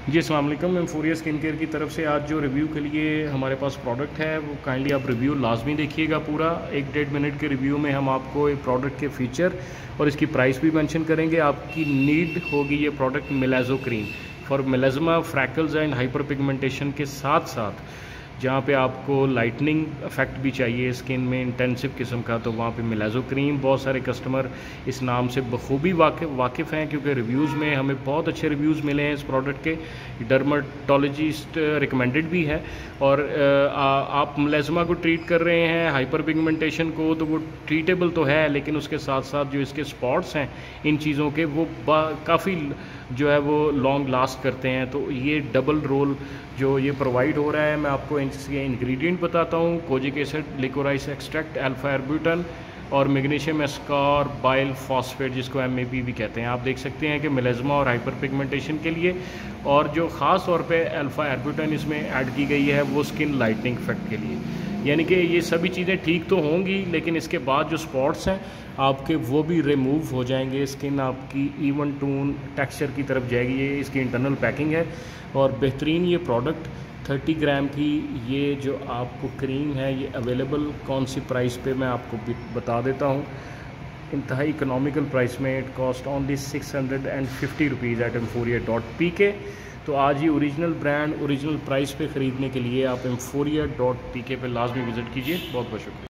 जी अस्सलाम वालेकुम। एम्फोरिया skin care की तरफ से आज जो रिव्यू के लिए हमारे पास प्रोडक्ट है वो काइंडली आप रिव्यू लाजमी देखिएगा। पूरा 1-1.5 मिनट के रिव्यू में हम आपको एक प्रोडक्ट के फ़ीचर और इसकी प्राइस भी मेंशन करेंगे। आपकी नीड होगी ये product Melazo cream for melasma, freckles and hyper pigmentation के साथ साथ जहाँ पे आपको लाइटनिंग इफेक्ट भी चाहिए स्किन में इंटेंसिव किस्म का, तो वहाँ पे मेलाज़ो क्रीम, बहुत सारे कस्टमर इस नाम से बखूबी वाकिफ़ हैं क्योंकि रिव्यूज़ में हमें बहुत अच्छे रिव्यूज़ मिले हैं इस प्रोडक्ट के। डर्माटोलॉजिस्ट रिकमेंडेड भी है। और आप मेलाज़मा को ट्रीट कर रहे हैं, हाइपर पिगमेंटेशन को, तो वो ट्रीटेबल तो है, लेकिन उसके साथ साथ जो इसके स्पॉट्स हैं इन चीज़ों के वो काफ़ी जो है वो लॉन्ग लास्ट करते हैं। तो ये डबल रोल जो ये प्रोवाइड हो रहा है, मैं आपको इसके इंग्रेडिएंट बताता हूँ। Kojic acid, licorice extract, alpha arbutin और मैग्नीशियम एस्कार बाइल फॉस्फेट, जिसको MAP भी कहते हैं। आप देख सकते हैं कि मेलाज़मा और हाइपर पिगमेंटेशन के लिए, और जो ख़ास तौर पे अल्फा एर्बुटन इसमें ऐड की गई है वो स्किन लाइटनिंग इफेक्ट के लिए। यानी कि ये सभी चीज़ें ठीक तो होंगी, लेकिन इसके बाद जो स्पॉट्स हैं आपके वो भी रिमूव हो जाएंगे। स्किन आपकी इवन टून टेक्सचर की तरफ जाएगी। ये इसकी इंटरनल पैकिंग है और बेहतरीन ये प्रोडक्ट 30 ग्राम की ये जो आपको क्रीम है ये अवेलेबल कौन सी प्राइस पे मैं आपको बता देता हूँ। इंतहाई इकोनॉमिकल प्राइस में, it cost only 650 rupees at emforia.pk। तो आज ही ओरिजिनल ब्रांड ओरिजिनल प्राइस पे ख़रीदने के लिए आप emforia.pk पे लाजमी विज़िट कीजिए। बहुत बहुत शुक्रिया।